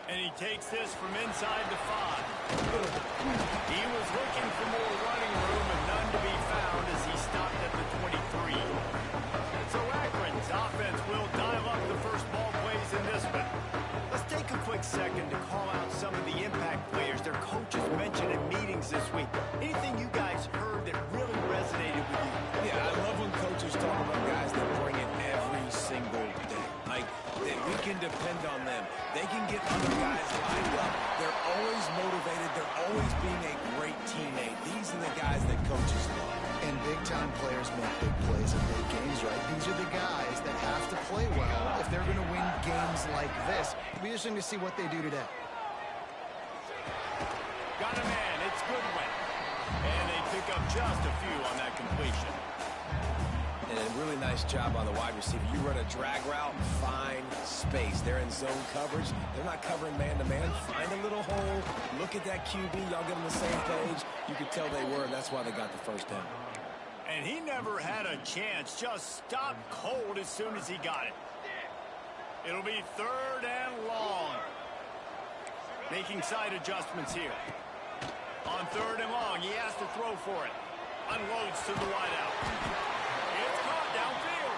And he takes this from inside the 5. He was looking for more running room and none to be found as he stopped at the 23. So Akron's offense will dial up the first ball plays in this one. Let's take a quick second to call out some of the impact players their coaches mentioned in meetings this week. Anything you guys heard that really resonated with you? Yeah, I love when coaches talk about guys that bring it every single day. Like, that we can depend on them. They can get other guys lined up. They're always motivated. They're always being a great teammate. These are the guys that coaches love. And big-time players make big plays in big games, right? These are the guys that have to play well if they're going to win games like this. It'll be interesting to see what they do today. Got a man. It's Goodwin. And they pick up just a few on that completion. And a really nice job on the wide receiver. You run a drag route, find space. They're in zone coverage. They're not covering man-to-man. Find a little hole. Look at that QB. Y'all get on the same page. You could tell they were, and that's why they got the first down. And he never had a chance. Just stopped cold as soon as he got it. It'll be 3rd and long. Making side adjustments here. On 3rd and long, he has to throw for it. Unloads to the wideout. It's caught downfield.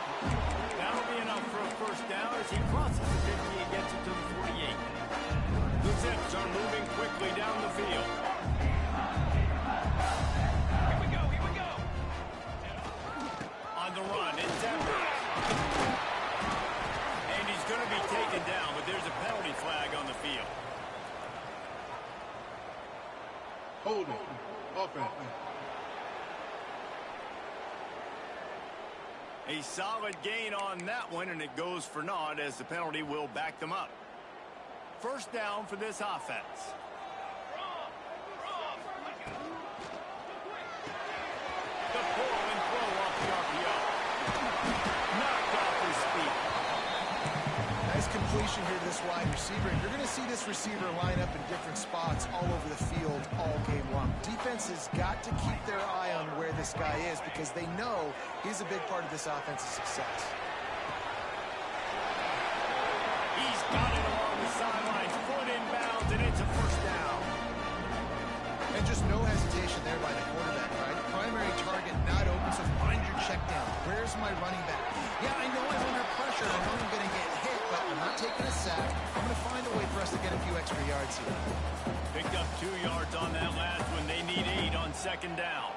That'll be enough for a first down as he crosses the 50 and gets it to the 48. The Zips are moving quickly down the field. Here we go, here we go. On the run, it's Edwards. And he's going to be taken down, but there's a penalty flag on the field. Holding. Offense. A solid gain on that one, and it goes for naught as the penalty will back them up. First down for this offense. The pull and throw off the RPO. Knocked off his feet. Nice completion here to this wide receiver. And you're going to see this receiver line up in different spots all over the field all game long. Defense has got to keep their eye on where this guy is because they know he's a big part of this offense's success. He's got it along the sidelines, foot inbounds, and it's a first down. And just no hesitation there by the quarterback, right? Primary target not open, so find your check down. Where's my running back? Yeah, I know I'm under pressure. I know I'm going to get hit, but I'm not taking a sack. I'm going to find a way for us to get a few extra yards here. Picked up 2 yards on that last one. They need 8 on second down.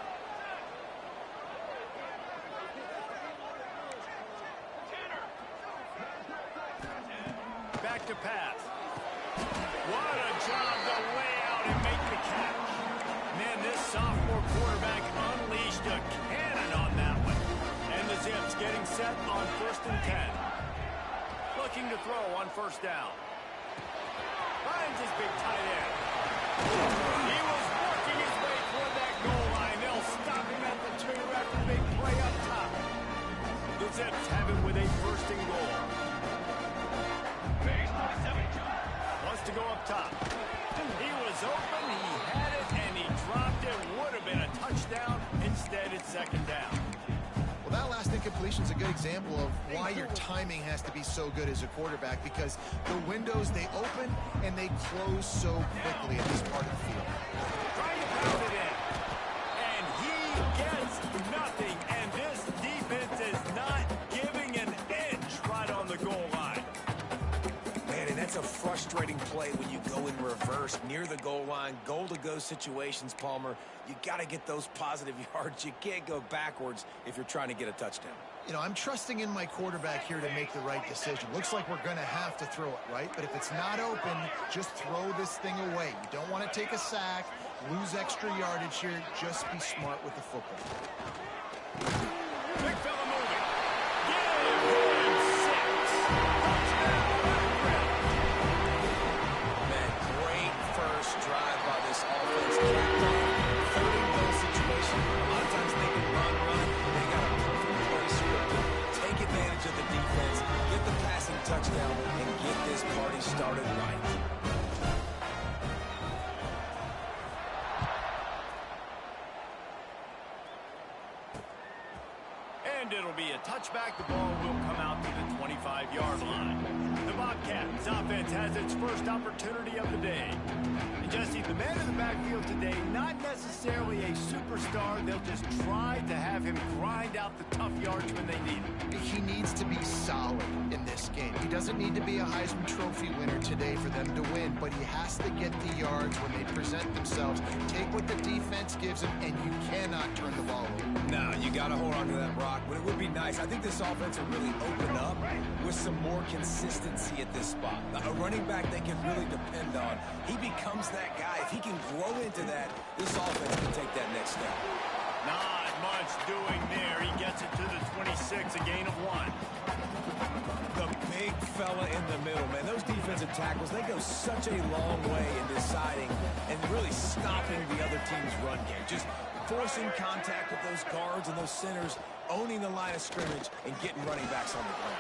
Back to pass. What a job to lay out and make the catch. Man, this sophomore quarterback unleashed a cannon on that one. And the Zips getting set on 1st and 10. Looking to throw on first down. Finds his big tight end. He was working his way toward that goal line. They'll stop him at the 2 after a big play up top. The Zips have it with a 1st and goal. Wants to go up top. He was open, he had it, and he dropped it. Would have been a touchdown. Instead, it's second down. Well, that last incompletion is a good example of why your timing has to be so good as a quarterback because the windows, they open and they close so quickly at this part of the field. Trying to pound it in. And he gets nothing. And this defense is not giving an inch right on the goal line. Man, and that's a frustrating play when you go in reverse near the goal line. Goal-to-go situations, Palmer. You got to get those positive yards. You can't go backwards if you're trying to get a touchdown. You know, I'm trusting in my quarterback here to make the right decision. Looks like we're going to have to throw it, right? But if it's not open, just throw this thing away. You don't want to take a sack, lose extra yardage here. Just be smart with the football. Big fella moving. Give him 6. Man, great first drive by this offense. Kept on holding those situations. A lot of times they can run. They got a perfect play script. Take advantage of the defense, get the passing touchdown, and get this party started right. And it'll be a touchback. The ball will come out to the 25-yard line. The Bobcats offense has its first opportunity of the day. And Jesse, the man in the backfield today, not necessarily a superstar. They'll just try to have him grind out the tough yards when they need it. He needs to be solid in this game. He doesn't need to be a Heisman Trophy winner today for them to win, but he has to get the yards when they present themselves. Take what the defense gives him, and you cannot turn the ball over. No, you got to hold on to that rock, but it would be nice. I think this offense will really open up with some more consistency at this spot. A running back they can really depend on. He becomes that guy. If he can grow into that, this offense can take that next step. Not much doing there. He gets it to the 26, a gain of 1. The big fella in the middle, man. Those defensive tackles, they go such a long way in deciding and really stopping the other team's run game. Just forcing contact with those guards and those centers, owning the line of scrimmage, and getting running backs on the ground.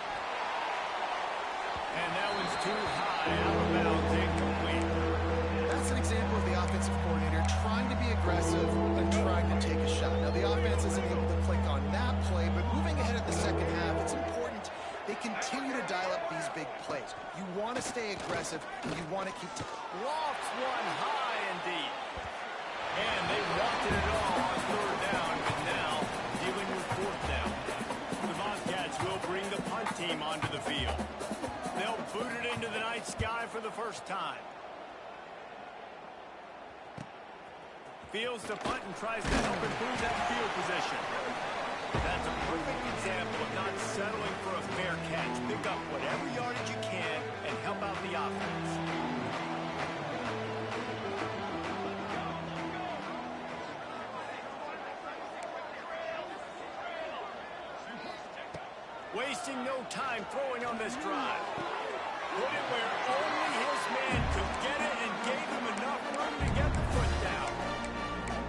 And that one's too high, out of bounds, incomplete. That's an example of the offensive coordinator trying to be aggressive and trying to take a shot. Now, the offense isn't able to click on that play, but moving ahead in the second half, it's important they continue to dial up these big plays. You want to stay aggressive, and you want to keep... Lofts one high indeed. And they wanted it all on third down, but now dealing with fourth down. The Bobcats will bring the punt team onto the field. They'll boot it into the night sky for the first time. Fields to punt and tries to help improve that field position. That's a perfect example of not settling for a fair catch. Pick up whatever yardage you can and help out the offense. Wasting no time throwing on this drive. Put it where only his man could get it and gave him enough room to get the foot down.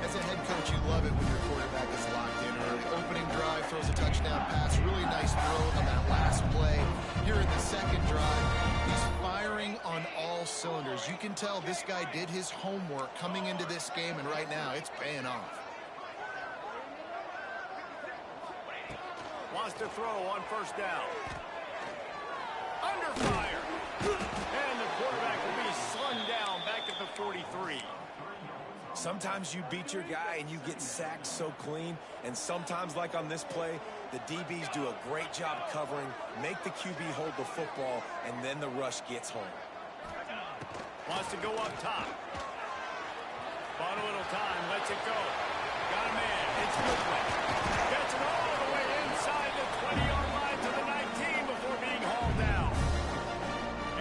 As a head coach, you love it when your quarterback is locked in early. Opening drive, throws a touchdown pass. Really nice throw on that last play. Here in the second drive, he's firing on all cylinders. You can tell this guy did his homework coming into this game, and right now it's paying off. Wants to throw on first down. Under fire. And the quarterback will be slung down back at the 43. Sometimes you beat your guy and you get sacked so clean, and sometimes, like on this play, the DBs do a great job covering, make the QB hold the football, and then the rush gets home. Wants to go up top. Bought a little time, lets it go. Got a man, it's Goodwin. Gets it all the way inside the 20-yard line to the 19 before being hauled down.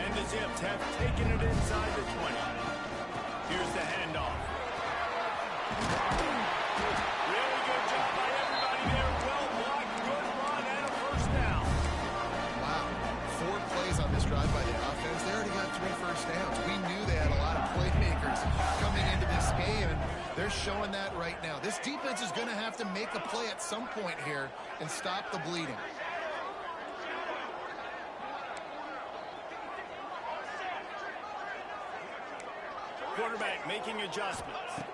And the Zips have taken it inside the 20. Here's the handoff. Really good job by everybody there. Well blocked, good run, and a first down. Wow, 4 plays on this drive by the offense. They already got 3 first downs. We knew they had a lot of playmakers coming into this game, and they're showing that right now. This defense is going to have to make a play at some point here and stop the bleeding. Quarterback making adjustments.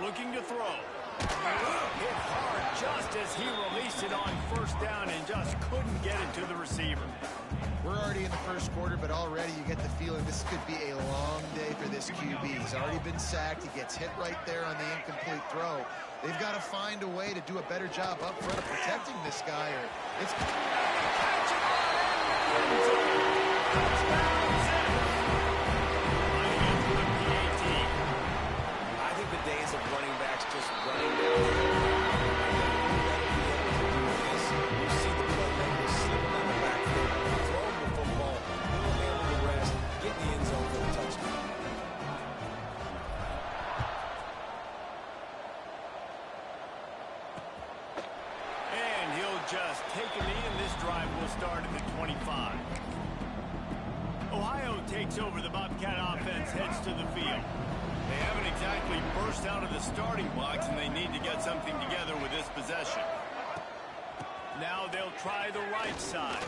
Looking to throw. Hit hard just as he released it on first down and just couldn't get it to the receiver. We're already in the first quarter, but already you get the feeling this could be a long day for this QB. He's already been sacked. He gets hit right there on the incomplete throw. They've got to find a way to do a better job up front of protecting this guy, or it's... I think the days of running backs just running down the field. You see the playmakers slipping down the backfield, throwing the football, he'll handle the rest, get in the end zone for the touchdown. And he'll just take a knee, and this drive will start at the 25. Ohio takes over. The Bobcat offense heads to the field. They haven't exactly burst out of the starting blocks, and they need to get something together with this possession. Now they'll try the right side.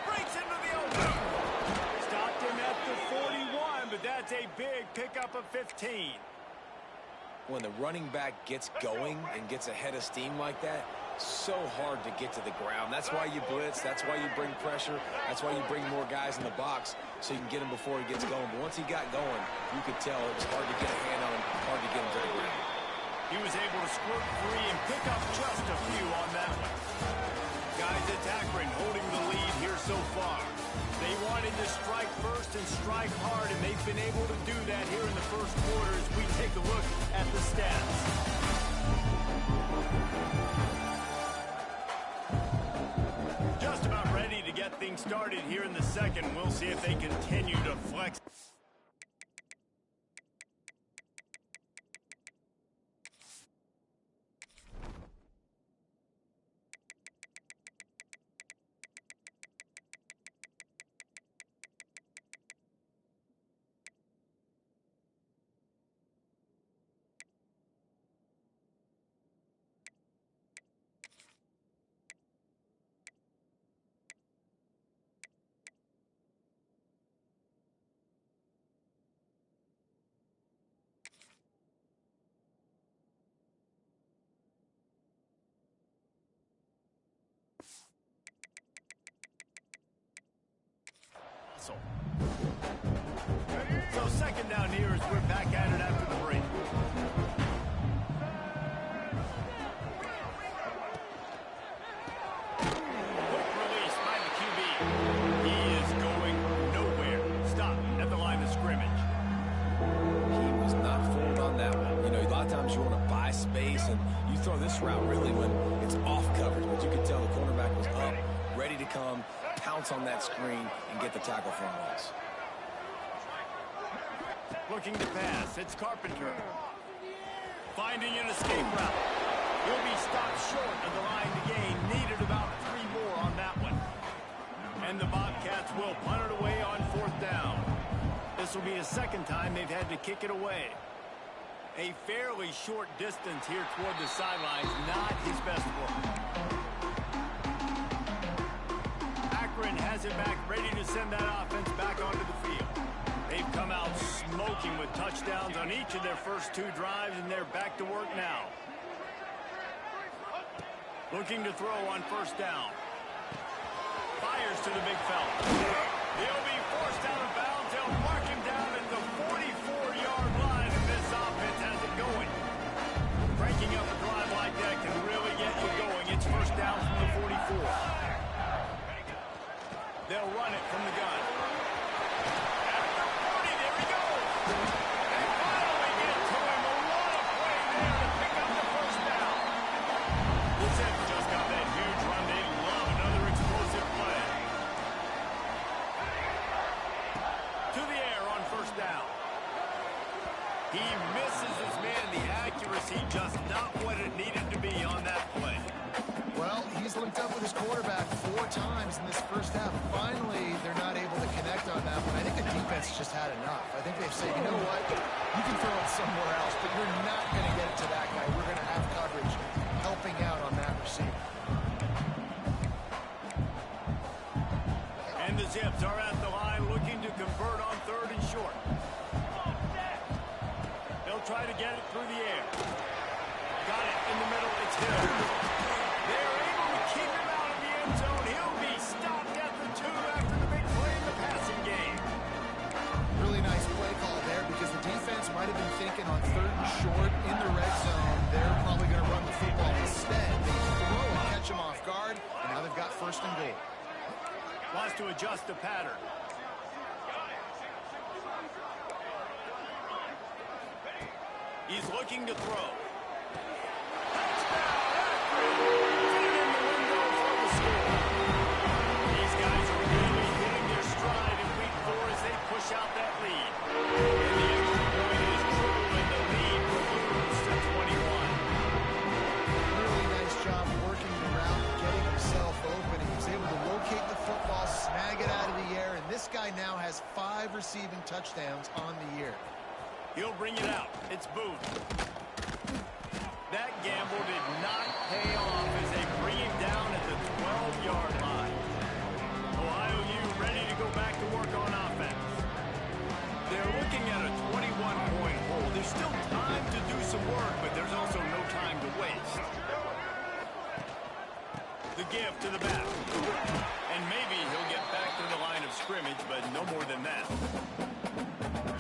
Breaks into the open. Stopped him at the 41, but that's a big pickup of 15. When the running back gets going and gets ahead of steam like that, so hard to get to the ground. That's why you blitz. That's why you bring pressure. That's why you bring more guys in the box so you can get him before he gets going. But once he got going, you could tell it was hard to get a hand on him, hard to get him to the ground. He was able to squirt free and pick up just a few on that one. Guys, it's Akron holding the lead here so far. They wanted to strike first and strike hard, and they've been able to do that here in the first quarter as we take a look at the stats. Just about ready to get things started here in the second. We'll see if they continue to flex. So second down here as we're back at it after the break. Quick release by the QB. He is going nowhere. Stop at the line of scrimmage. He was not fooled on that one. You know, a lot of times you want to buy space, and you throw this route really when it's off coverage. But you could tell the cornerback was up, ready to come, pounce on that screen, and get the tackle for a loss. Looking to pass. It's Carpenter. Finding an escape route. He'll be stopped short of the line to gain. Needed about 3 more on that one. And the Bobcats will punt it away on 4th down. This will be the second time they've had to kick it away. A fairly short distance here toward the sidelines. Not his best work. Akron has it back, ready to send that offense back onto the field. They've come out smoking with touchdowns on each of their first 2 drives, and they're back to work now. Looking to throw on 1st down. Fires to the big fella. He'll be forced out of bounds. They'll mark him down at the 44-yard line, and this offense has it going. Breaking up a drive like that can really get you going. It's 1st down from the 44. They'll run it from the gun. At the 40, there he goes. They finally get to him. A lot of play there to pick up the 1st down. The Zips just got that huge run. They love another explosive play. To the air on 1st down. He misses his man. The accuracy just not what it needed to be on that play. Well, he's linked up with his quarterback 4 times in this first half. Finally, they're not able to connect on that one. I think the defense just had enough. I think they've said, you know what, you can throw it somewhere else, but you're not going to get it to that guy. We're going to have coverage helping out on that receiver. And the Zips are at the line looking to convert on 3rd and short. They'll try to get it through the air. Got it in the middle. It's Hill. They're able to keep him out of the end zone. He'll be stopped at the 2 after the big play in the passing game. Really nice play call there because the defense might have been thinking on 3rd and short in the red zone. They're probably going to run the football instead. They throw and catch him off guard, and now they've got 1st and goal. Wants to adjust the pattern. He's looking to throw. Out that lead. And the extra point is true, and the lead balloons to 21. Really nice job working the route, getting himself open. He was able to locate the football, snag it out of the air, and this guy now has 5 receiving touchdowns on the year. He'll bring it out. It's Booth. That gamble did not pay off as they bring him down at the 12-yard line. Ohio U ready to go back to work on offense. They're looking at a 21-point hole. There's still time to do some work, but there's also no time to waste. to give to the back. And maybe he'll get back to the line of scrimmage, but no more than that.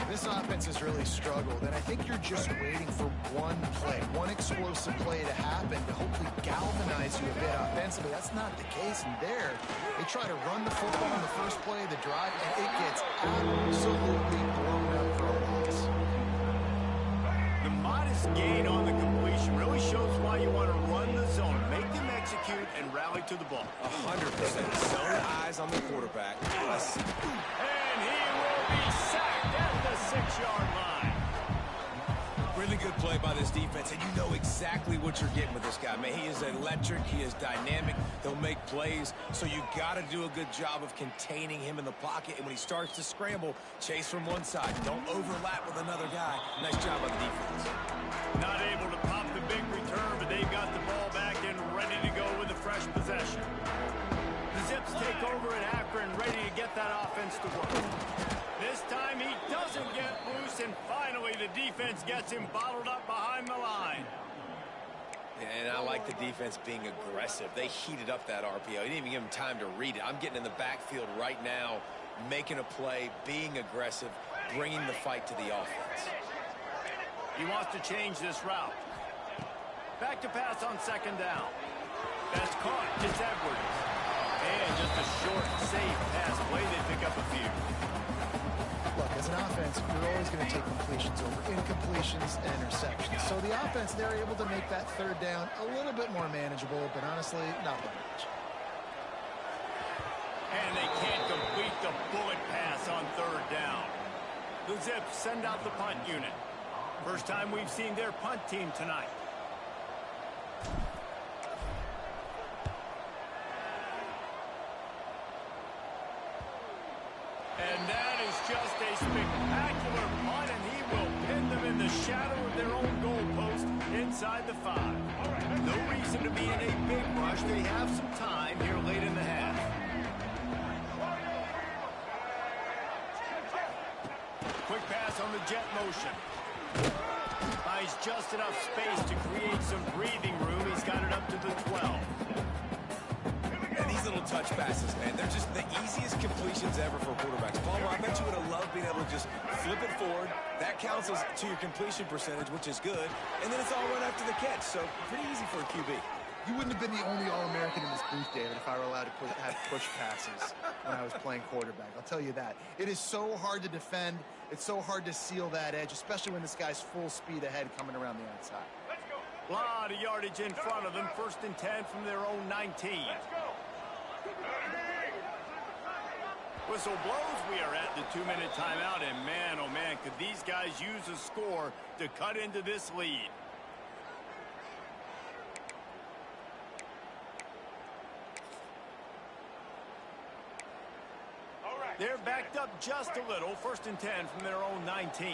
This offense has really struggled, and I think you're just waiting for one play, one explosive play to happen to hopefully galvanize you a bit offensively. That's not the case, and there, they try to run the football in the first play of the drive, and it gets absolutely blown up for a loss. The modest gain on the completion really shows why you want to run the zone, make them execute, and rally to the ball. 100%. Zone eyes on the quarterback. And he will be sacked at the 6-yard line. Really good play by this defense, and you know exactly what you're getting with this guy. Man, he is electric. He is dynamic. He'll make plays, so you got to do a good job of containing him in the pocket. And when he starts to scramble, chase from one side. Don't overlap with another guy. Nice job by the defense. Not able to pop the big return, but they've got the ball back and ready to go with a fresh possession. The Zips take over at Akron, ready to get that offense to work. This time he doesn't get loose, and finally the defense gets him bottled up behind the line. And I like the defense being aggressive. They heated up that RPO. He didn't even give him time to read it. I'm getting in the backfield right now, making a play, being aggressive, bringing the fight to the offense. He wants to change this route. Back to pass on second down. That's caught. It's Edwards. And just a short, safe pass play. They pick up a few. Look, as an offense, you're always going to take completions over incompletions and interceptions. So the offense, they're able to make that third down a little bit more manageable, but honestly, not by much. And they can't complete the bullet pass on third down. The Zips send out the punt unit. First time we've seen their punt team tonight. And that is just a spectacular punt, and he will pin them in the shadow of their own goalpost inside the 5. No reason to be in a big rush. They have some time here late in the half. Quick pass on the jet motion. Buys just enough space to create some breathing room. He's got it up to the 12. And these little touch passes, man, they're just the easiest completions ever for quarterbacks. Palmer, I bet you would have loved being able to just flip it forward. That counts as to your completion percentage, which is good. And then it's all run after the catch, so pretty easy for a QB. You wouldn't have been the only All-American in this booth, David, if I were allowed to have push passes when I was playing quarterback. I'll tell you that. It is so hard to defend. It's so hard to seal that edge, especially when this guy's full speed ahead coming around the outside. A lot of yardage in front of them. 1st and 10 from their own 19. Whistle blows. We are at the 2-minute timeout, and man, oh man, could these guys use a score to cut into this lead. They're backed up just a little. 1st and 10 from their own 19.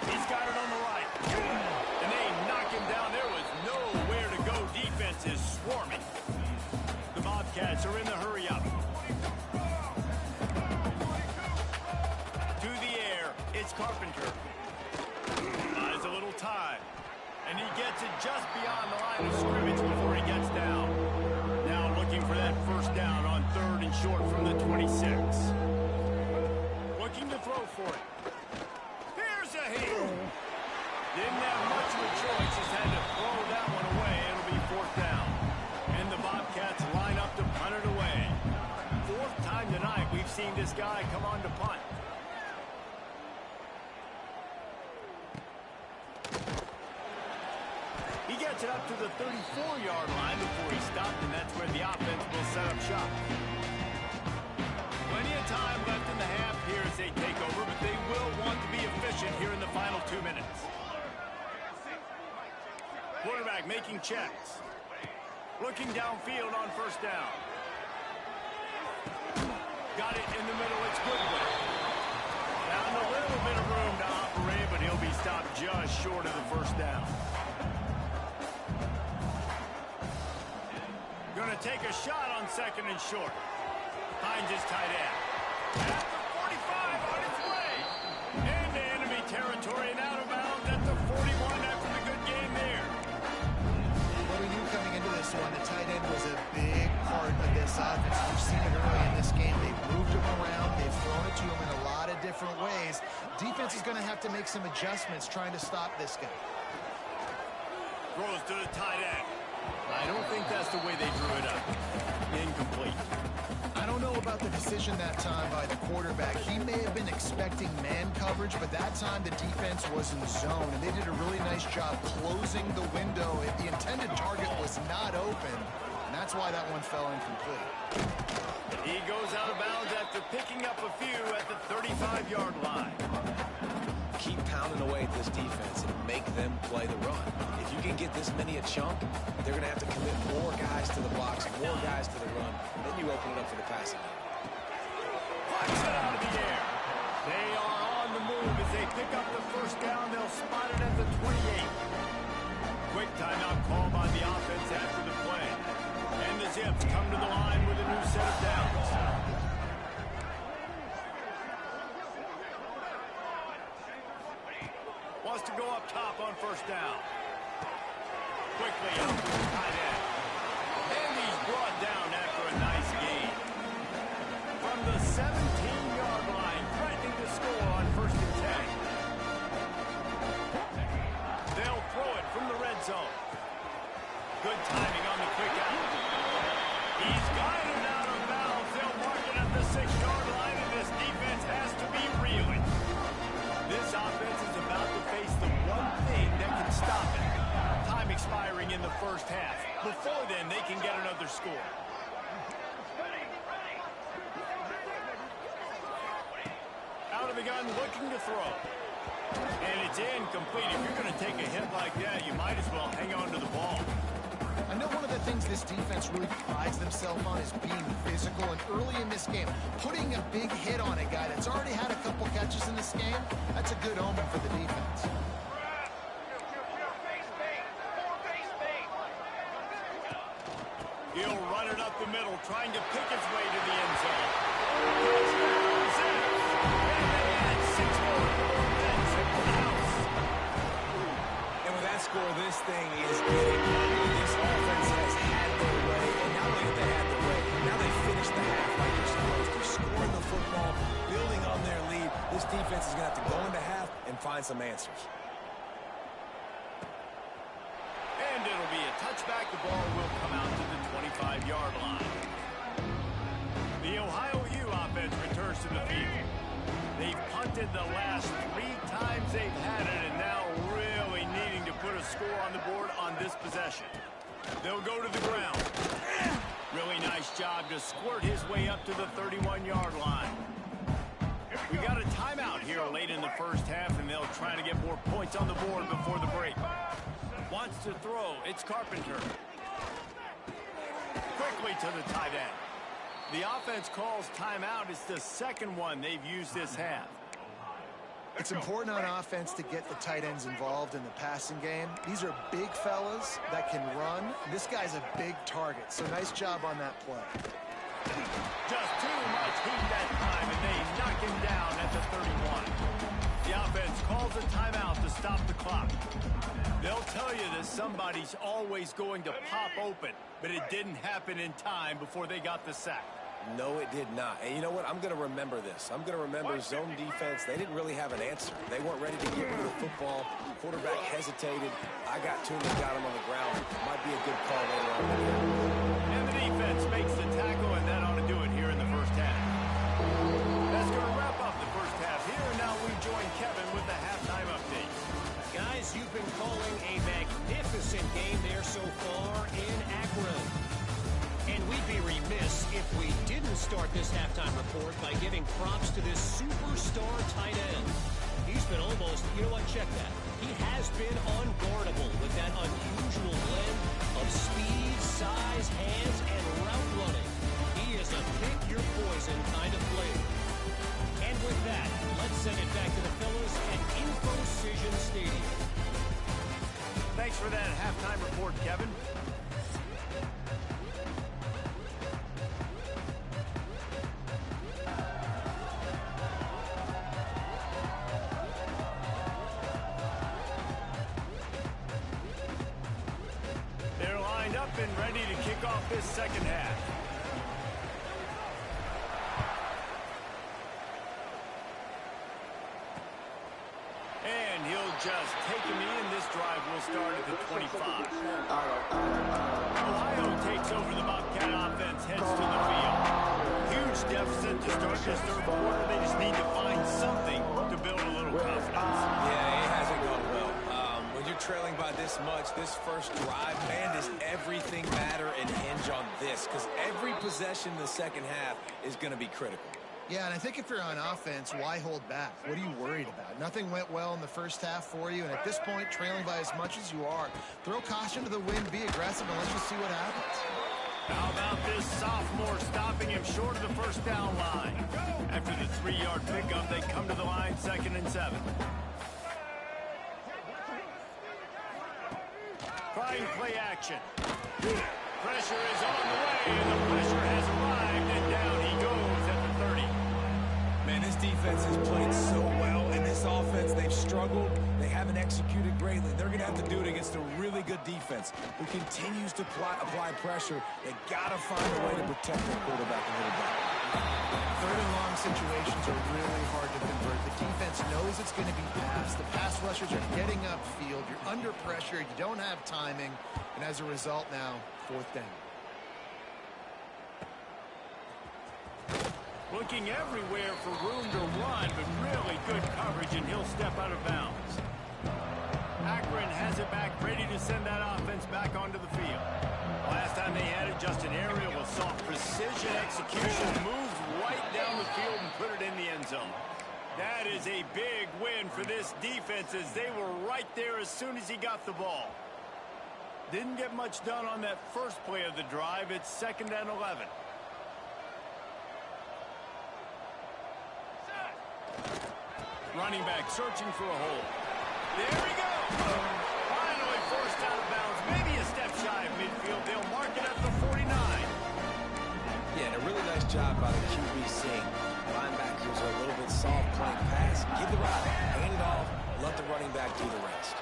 He's got it on the right. And they knock him down. There was nowhere to go. Defense is swarming. The Bobcats are in the hurry up. To the air. It's Carpenter. Buys a little time. And he gets it just beyond the line of scrimmage before he gets down. Now looking for that first down on 3rd and short from the 26. Looking to throw for it. Here's a heel. Didn't have much of a choice. Just had to throw that one away. It'll be 4th down. And the Bobcats line up to punt it away. 4th time tonight we've seen this guy come on to punt. He gets it up to the 34-yard line before he stopped, and that's where the offense will set up shop. Plenty of time left in the half here as they take over, but they will want to be efficient here in the final 2 minutes. Quarterback making checks. Looking downfield on 1st down. Got it in the middle. It's Goodwin. Found a little bit of room to operate, but he'll be stopped just short of the 1st down. Going to take a shot on 2nd and short. Finds his tight end. At the 45 on his way. Into enemy territory and out of bounds at the 41 after the good game. this offense. We've seen it early in this game. They've moved him around. They've thrown it to him in a lot of different ways. Defense is going to have to make some adjustments trying to stop this guy. Throws to the tight end. I don't think that's the way they drew it up. Incomplete. I don't know about the decision that time by the quarterback. He may have been expecting man coverage, but that time the defense was in zone, and they did a really nice job closing the window. The intended target was not open, and that's why that one fell incomplete. He goes out of bounds after picking up a few at the 35-yard line. Keep pounding away at this defense and make them play the run. If you can get this many a chunk, they're going to have to commit more guys to the blocks, more guys to the run. Then you open it up for the passing game. Punch it out of the air. They are on the move as they pick up the first down. They'll spot it at the 28. Quick timeout call by the offense after the play. And the Zips come to the line with a new set of downs. Wants to go up top on first down. Quickly out to the tight end. And he's brought down after a nice gain. From the 17-yard line, threatening to score on first and 10. They'll throw it from the red zone. Good timing on the quick out. He's got it out of bounds. They'll mark it at the 6-yard line, and this defense has to be reeling. This offense is about to face the one thing that can stop it. Time expiring in the first half. Before then, they can get another score. Out of the gun, looking to throw. And it's incomplete. If you're going to take a hit like that, you might as well hang on to the ball. I know one of the things this defense really prides themselves on is being physical, and early in this game, putting a big hit on a guy that's already had a couple catches in this game, that's a good omen for the defense. He'll run it up the middle, trying to pick its way to the end zone. Touchdown, Zips! And they add 6 more. That's a house. And with that score, this thing is getting ugly. This offense has had their way, and not only have they had their way, now they finished the half like they're supposed to, scoring the football, building on their lead. This defense is going to have to go into half and find some answers. And it'll be a touchback. The ball will come out to the 25-yard line. The Ohio U offense returns to the field. They've punted the last 3 times they've had it, and now really needing to put a score on the board on this possession. They'll go to the ground. Really nice job to squirt his way up to the 31-yard line. We got a timeout here late in the first half, and they'll try to get more points on the board before the break. Wants to throw. It's Carpenter. Quickly to the tight end. The offense calls timeout. It's the second one they've used this half. It's important on offense to get the tight ends involved in the passing game. These are big fellas that can run. This guy's a big target, so nice job on that play. Just too much heat that time, and they knock him down at the 31. The offense calls a timeout to stop the clock. They'll tell you that somebody's always going to pop open, but it didn't happen in time before they got the sack. No, it did not. And you know what? I'm going to remember this. I'm going to remember zone defense. They didn't really have an answer. They weren't ready to get rid of the football. Quarterback hesitated. I got to him and got him on the ground. Might be a good call later on in the game. And the defense makes the tackle, and that ought to do it here in the first half. That's going to wrap up the first half here. Now we join Kevin with the halftime update. Guys, you've been calling a magnificent game there so far in Akron. And we'd be remiss if we didn't start this halftime report by giving props to this superstar tight end. He's been almost, you know what, check that. He has been unguardable with that unusual blend of speed, size, hands, and route running. He is a pick-your-poison kind of player. And with that, let's send it back to the fellas at Infocision Stadium. Thanks for that halftime report, Kevin. They're lined up and ready to kick off this second half. just taking me in. This drive will start at the 25. Ohio takes over the Bobcat offense, heads to the field. Huge deficit to start this third quarter. They just need to find something to build a little confidence. Yeah, it hasn't gone well. When you're trailing by this much, this first drive, man, does everything matter and hinge on this? Because every possession in the second half is going to be critical. Yeah, and I think if you're on offense, why hold back? What are you worried about? Nothing went well in the first half for you, and at this point, trailing by as much as you are, throw caution to the wind, be aggressive, and let's just see what happens. How about this sophomore stopping him short of the first down line? After the 3-yard pickup, they come to the line 2nd and 7. Trying play action. Pressure is on the way, and the pressure has arrived, and down he goes at the 30. Man, this defense has played so well, and this offense, they've struggled. They haven't executed greatly. They're going to have to do it against a really good defense who continues to apply pressure. They got to find a way to protect their quarterback a little bit. Third and long situations are really hard to convert. The defense knows it's going to be passed. The pass rushers are getting upfield. You're under pressure. You don't have timing. And as a result now, 4th down. Looking everywhere for room to run, but really good coverage, and he'll step out of bounds. Akron has it back, ready to send that offense back onto the field. Last time they had it, just an aerial with soft precision execution, moves right down the field and put it in the end zone. That is a big win for this defense, as they were right there as soon as he got the ball. Didn't get much done on that first play of the drive. It's 2nd and 11. Running back searching for a hole. There we go. Finally forced out of bounds. Maybe a step shy of midfield. They'll mark it at the 49. Yeah, and a really nice job by the QB seeing linebackers are a little bit soft playing pass. Give the route, hand it off, let the running back do the rest.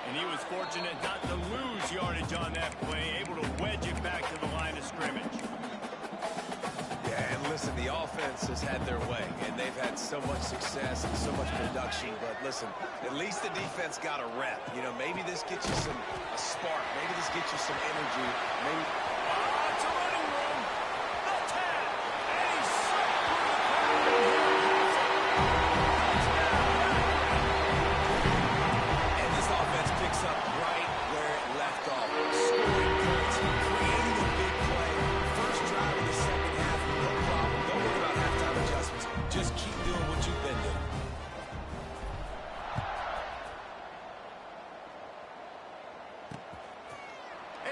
And he was fortunate not to lose yardage on that play, able to wedge it back to the line of scrimmage. Yeah, and listen, the offense has had their way, and they've had so much success and so much production. But listen, at least the defense got a rep. You know, maybe this gets you a spark. Maybe this gets you some energy. Maybe. It's a running room. The tap. And he's And this offense picks up right where it left off. Scoring points, creating a big play. First drive of the second half, no problem. Don't worry about halftime adjustments. Just keep doing what you've been doing.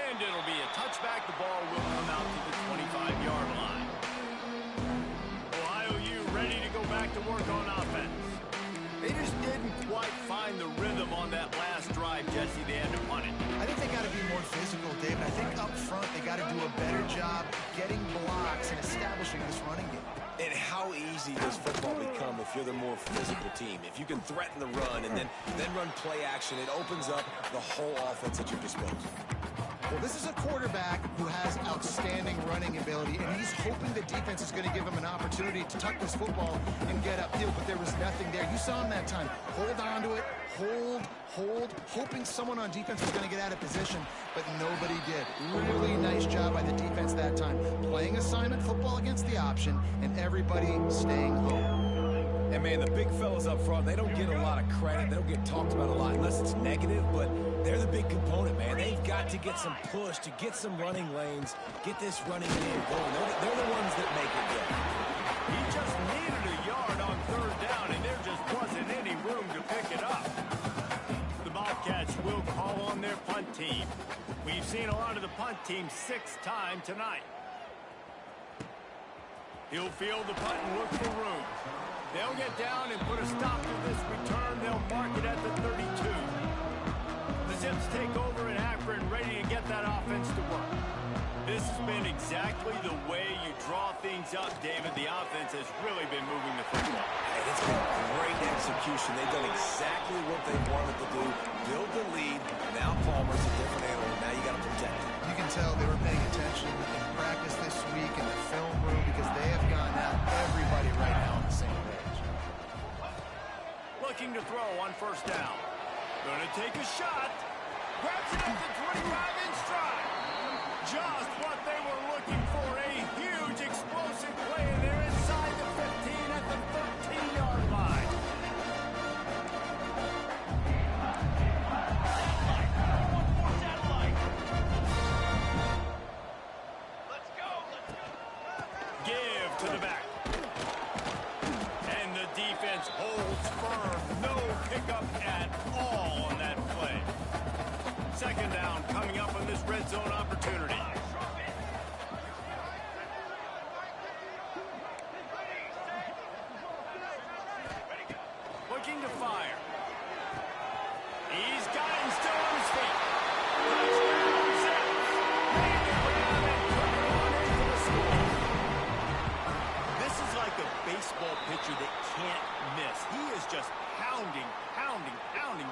And it'll be a touchback. The ball will come out to the 25-yard line. Ohio U ready to go back to work on offense. They just didn't quite find the rhythm on that last drive, Jesse. They had to punt it. I think they got to be more physical, David. I think up front they got to do a better job getting blocks and establishing this running game. And how easy does football become if you're the more physical team? If you can threaten the run and then run play action, it opens up the whole offense at your disposal. Well, this is a quarterback who has outstanding running ability, and he's hoping the defense is going to give him an opportunity to tuck this football and get upfield, but there was nothing there. You saw him that time. Hold on to it, hold, hoping someone on defense was going to get out of position, but nobody did. Really nice job by the defense that time. Playing assignment football against the option, and everybody staying home. And, man, the big fellas up front, they don't get a lot of credit. They don't get talked about a lot unless it's negative, but they're the big component, man. They've got to get some push, to get some running lanes, get this running game going. They're the ones that make it go. He just needed a yard on 3rd down, and there just wasn't any room to pick it up. The Bobcats will call on their punt team. We've seen a lot of the punt team 6th time tonight. He'll field the punt and look for room. They'll get down and put a stop to this return. They'll mark it at the 32. The Zips take over in Akron, ready to get that offense to work. This has been exactly the way you draw things up, David. The offense has really been moving the football. And it's been great execution. They've done exactly what they wanted to do. Build the lead. Now Palmer's a different animal. Now you got to protect it. You can tell they were paying attention in practice this week in the film room because they have gotten out everybody right now on the same page. Looking to throw on 1st down. Gonna take a shot. Grabs it at the 25 in stride. Just what they were looking for. A huge explosive play. They're inside the 15 at the 13-yard line. Give to the back. And the defense holds firm. No pickup at all on that play. Second down coming up on this red zone opportunity. Looking to fire. He's got him still on his feet. Touchdown, Zips. Made the grab and put it on in for the score. This is like a baseball pitcher that can't miss. He is just pounding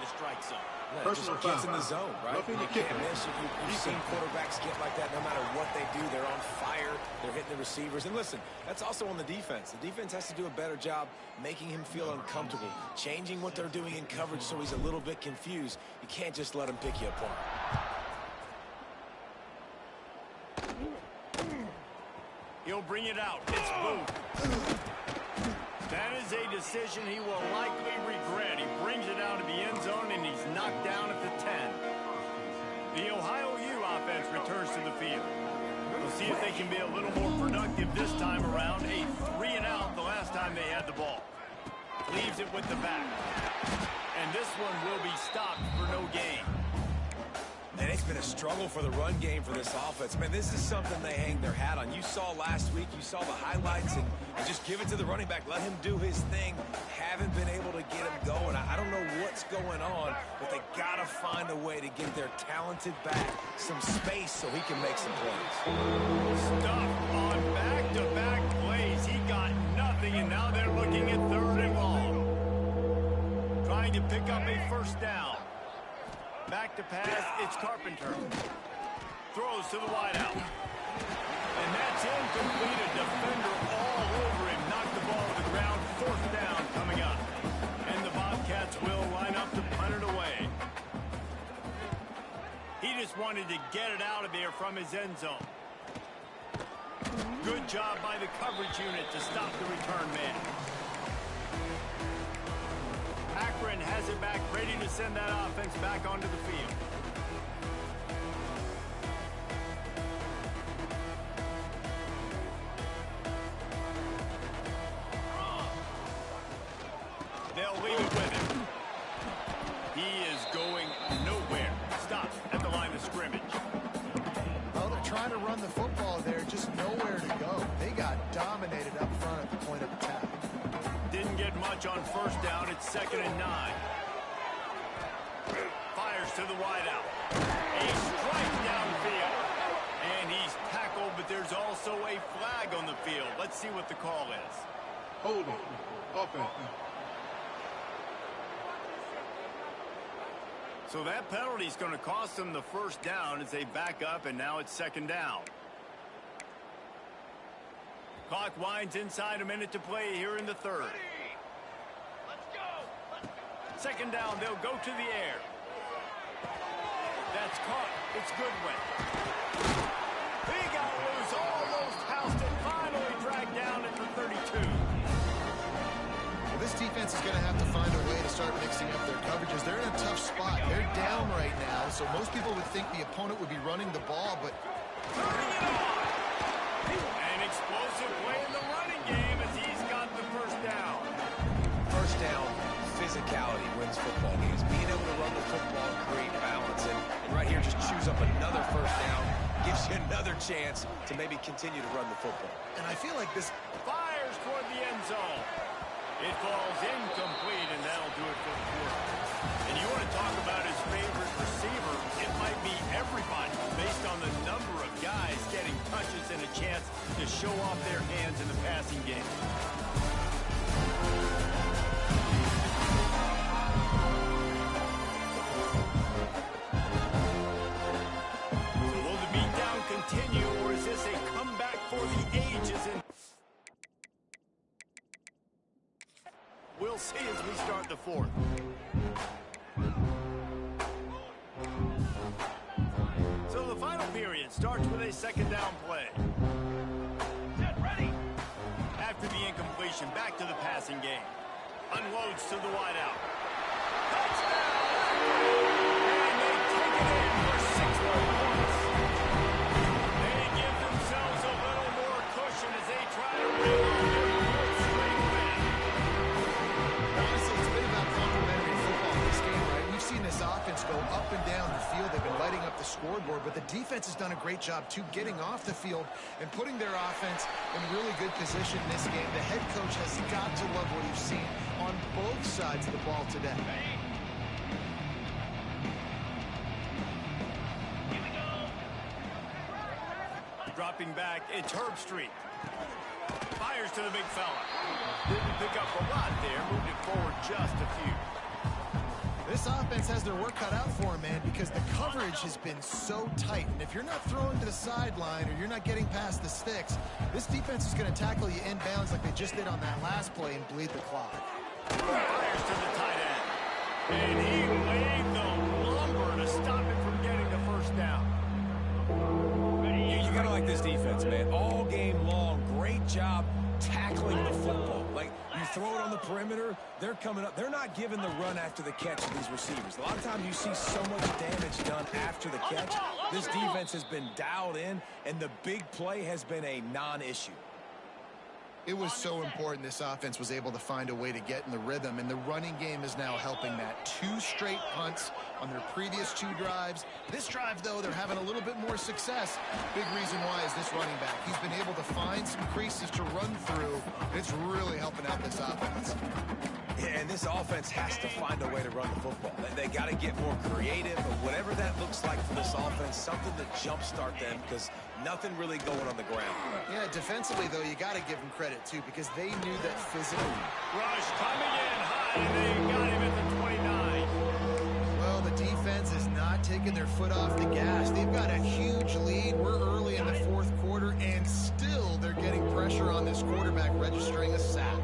the strike zone. Yeah, just gets in the zone, right? Roughing You the can't kicker. miss. You've seen quarterbacks get like that no matter what they do. They're on fire. They're hitting the receivers. And listen, that's also on the defense. The defense has to do a better job making him feel uncomfortable, changing what they're doing in coverage so he's a little bit confused. You can't just let him pick you apart. He'll bring it out. It's Booth. That is a decision he will likely regret. He brings it out to the end zone, and he's knocked down at the 10. The Ohio U offense returns to the field. We'll see if they can be a little more productive this time around. A 3-and-out the last time they had the ball. Leaves it with the back. And this one will be stopped for no gain. And it's been a struggle for the run game for this offense. Man, this is something they hang their hat on. You saw last week, you saw the highlights, and just give it to the running back. Let him do his thing. Haven't been able to get him going. I don't know what's going on, but they got to find a way to get their talented back some space so he can make some plays. Stuff on back-to-back plays. He got nothing, and now they're looking at 3rd and long. Trying to pick up a first down. Back to pass, it's Carpenter. Throws to the wideout. And that's incomplete. A defender all over him. Knocked the ball to the ground. 4th down coming up. And the Bobcats will line up to punt it away. He just wanted to get it out of there from his end zone. Good job by the coverage unit to stop the return man. Akron has it back, ready to send that offense back onto the field. They'll leave it with him. He is going nowhere. Stop at the line of scrimmage. Well, they're trying to run the football there, just nowhere to go. They got dominated up front at the point of attack. Didn't get much on first down. It's 2nd and 9. Fires to the wideout. A strike downfield. And he's tackled, but there's also a flag on the field. Let's see what the call is. Holding. Offense. So that penalty is going to cost them the first down as they back up, and now it's 2nd down. Clock winds inside, a minute to play here in the 3rd. Let's go. 2nd down, they'll go to the air. That's caught. It's Goodwin. He got loose, almost housed it, finally dragged down at the 32. Well, this defense is going to have to find a way to start mixing up their coverages. They're in a tough spot. They're down right now, so most people would think the opponent would be running the ball, but Turning it on. An explosive play in the running game as he's got the first down. First down, physicality wins football games. Being able to run the football, create balance, and right here just choose up another first down, gives you another chance to maybe continue to run the football. and I feel like this Fires toward the end zone. It falls incomplete, and that'll do it for the quarter. And you want to talk about his favorite receiver, it might be everybody based on the number of guys getting touches and a chance to show off their hands in the passing game. So will the beatdown continue, or is this a comeback for the ages? We'll see as we start the 4th. second down play. Get ready. After the incompletion, back to the passing game. Unloads to the wideout. Touchdown! And they take it in for 6 more points. They give themselves a little more cushion as they try to reel off their 4th straight win. Honestly, it's been about complementary football in this game, right? We've seen this offense go up and down the field. They've been lighting up the scoreboard, but the defense has done a great job, too, getting off the field and putting their offense in really good position in this game. The head coach has got to love what he's seen on both sides of the ball today. Dropping back, it's Herbstreit. Fires to the big fella. Didn't pick up a lot there, moved it forward just a few. This offense has their work cut out for them, man, because the coverage has been so tight. And if you're not throwing to the sideline or you're not getting past the sticks, this defense is going to tackle you inbounds like they just did on that last play and bleed the clock. Fires to the tight end. And he laid the lumber to stop it from getting the first down. You gotta like this defense, man. All game long, great job tackling the football. Like, you throw it on the perimeter, they're coming up. They're not giving the run after the catch to these receivers. A lot of times you see so much damage done after the catch. This defense has been dialed in, and the big play has been a non-issue. It was so important this offense was able to find a way to get in the rhythm, and the running game is now helping that. 2 straight punts on their previous 2 drives. This drive, though, they're having a little bit more success. Big reason why is this running back. He's been able to find some creases to run through. It's really helping out this offense. Yeah, and this offense has to find a way to run the football. They got to get more creative, but whatever that looks like for this offense, something to jumpstart them, because nothing really going on the ground. Yeah, defensively, though, you got to give them credit, too, because they knew that physically. Rush coming in high, and they got him at the 29. Well, the defense is not taking their foot off the gas. They've got a huge lead. We're early in the 4th quarter, and still they're getting pressure on this quarterback, registering a sack.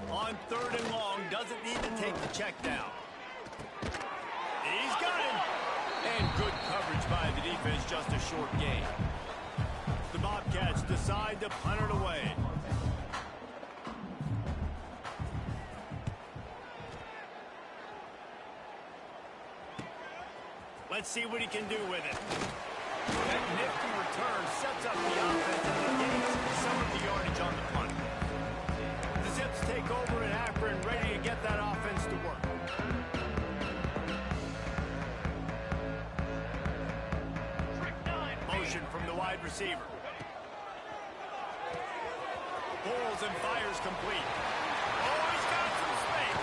On 3rd and long, doesn't need to take the check down. He's got him. And good coverage by the defense, just a short gain. The Bobcats decide to punt it away. Let's see what he can do with it. That nifty return sets up the offense and gains some of the yardage on the punt. The Zips take over in Akron, ready to get that offense to work. Motion from the wide receiver. Pulls and fires complete. Oh, he's got some space.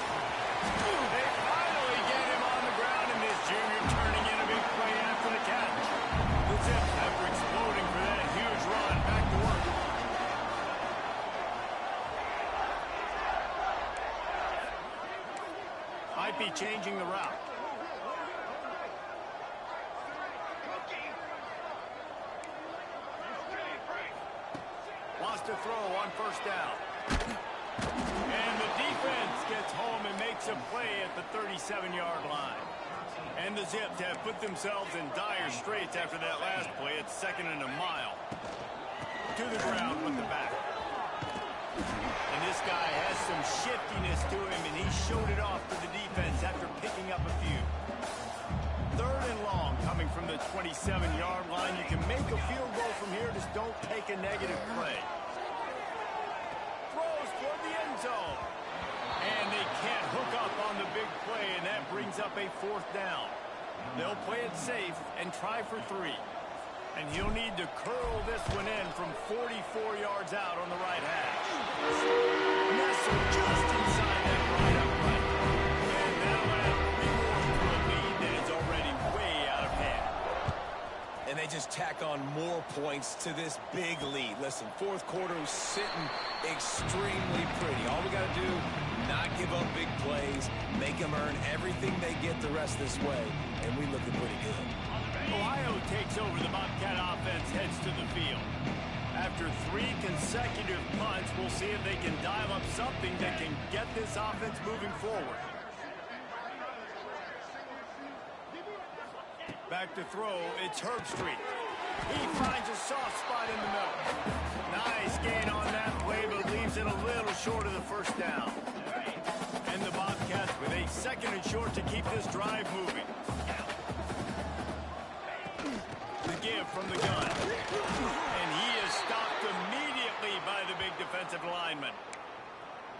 They finally get him on the ground, and this junior turning in a big play after the catch. The Zips, after exploding for that huge run, back to work. Might be changing the route. Wants to throw on 1st down. And the defense gets home and makes a play at the 37-yard line. And the Zips have put themselves in dire straits after that last play. It's 2nd and a mile. To the ground with the back. And this guy has some shiftiness to him, and he showed it off to the defense after picking up a few. 3rd and long coming from the 27-yard line. You can make a field goal from here, just don't take a negative play. Throws toward the end zone. And they can't hook up on the big play, and that brings up a 4th down. They'll play it safe and try for 3. And he'll need to curl this one in from 44 yards out on the right hash. Nestled just inside that right upright. And that'll add 3 more to a lead that is already way out of hand. And they just tack on more points to this big lead. Listen, 4th quarter is sitting extremely pretty. All we got to do, not give up big plays, make them earn everything they get the rest this way, and we looking pretty good. Ohio takes over. The Bobcat offense heads to the field. After 3 consecutive punts, we'll see if they can dial up something that can get this offense moving forward. Back to throw, it's Herbstreit. He finds a soft spot in the middle. Nice gain on that play, but leaves it a little short of the first down. And the Bobcats with a 2nd and short to keep this drive moving. The give from the gun. And he is stopped immediately by the big defensive lineman.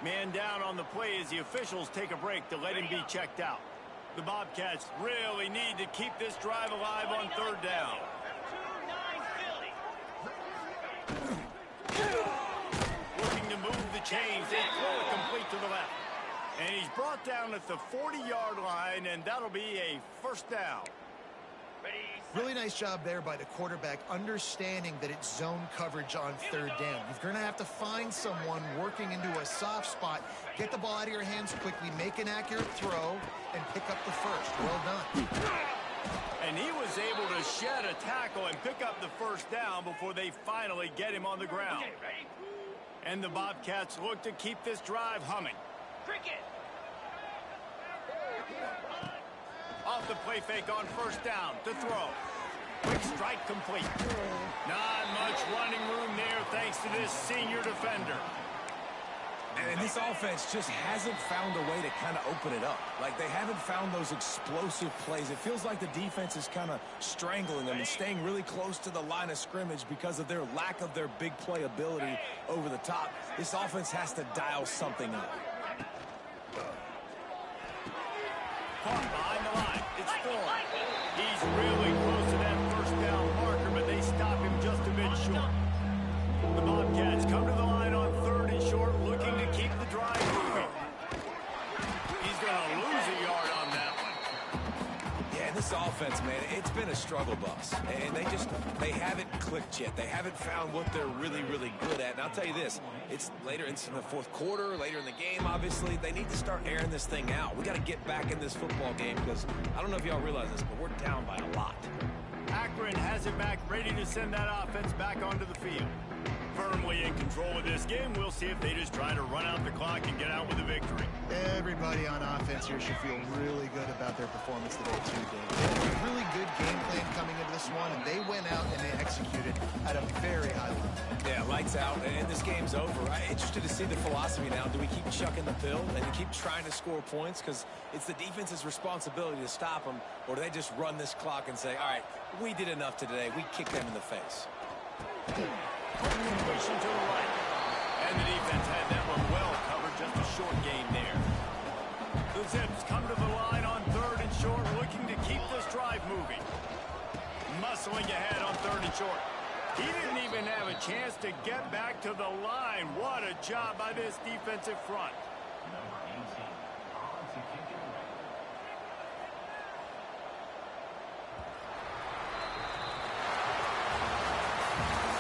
Man down on the play as the officials take a break to let him be checked out. The Bobcats really need to keep this drive alive on 3rd down. Looking to move the chains. They throw it complete to the left. And he's brought down at the 40-yard line, and that'll be a 1st down. Really nice job there by the quarterback, understanding that it's zone coverage on 3rd down. You're going to have to find someone working into a soft spot, get the ball out of your hands quickly, make an accurate throw, and pick up the first. Well done. And he was able to shed a tackle and pick up the 1st down before they finally get him on the ground. And the Bobcats look to keep this drive humming. Off the play fake on 1st down to throw. Quick strike complete. Not much running room there thanks to this senior defender. And this offense just hasn't found a way to kind of open it up. Like, they haven't found those explosive plays. It feels like the defense is kind of strangling them and staying really close to the line of scrimmage because of their lack of their big play ability over the top. This offense has to dial something up. Caught behind the line. It's Ford. He's really close to that 1st down marker, but they stop him just a bit short. The Bobcats come to the line on 3rd and short, looking to keep the drive moving. He's going to lose a yard on that one. Yeah, this offense, man, it's been a struggle bus. And they haven't clicked yet. They haven't found what they're really, really good at. And I'll tell you this, it's later into the 4th quarter, later in the game, obviously. They need to start airing this thing out. We got to get back in this football game because I don't know if y'all realize this, but we're down by a lot. Akron has it back, ready to send that offense back onto the field. Firmly in control of this game. We'll see if they just try to run out the clock and get out with a victory. Everybody on offense here should feel really good about their performance today, too, Dave. They had a really good game plan coming into this one, and they went out and they executed at a very high level. Yeah, lights out, and this game's over. I'm interested to see the philosophy now. Do we keep chucking the pill and keep trying to score points because it's the defense's responsibility to stop them, or do they just run this clock and say, all right, we did enough today. We kicked them in the face. Completion to the right. And the defense had that one well covered. Just a short gain there. The Zips come to the line on 3rd and short, looking to keep this drive moving. Muscling ahead on 3rd and short. He didn't even have a chance to get back to the line. What a job by this defensive front.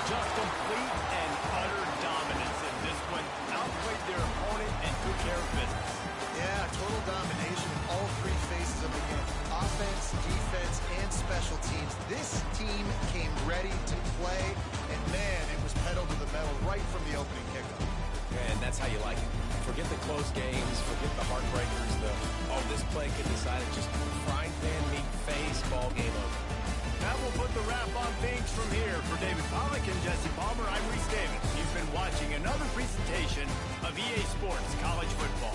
Just complete and utter dominance in this one. Outplayed their opponent and took care of business. Yeah, total domination in all 3 phases of the game. Offense, defense, and special teams. This team came ready to play, and man, it was pedal to the metal right from the opening kickoff. And that's how you like it. Forget the close games, forget the heartbreakers, this play could decide it. Just frying pan meat face, ball game over. That will put the wrap on things from here. For David Pollack and Jesse Palmer, I'm Reese Davis. You've been watching another presentation of EA Sports College Football.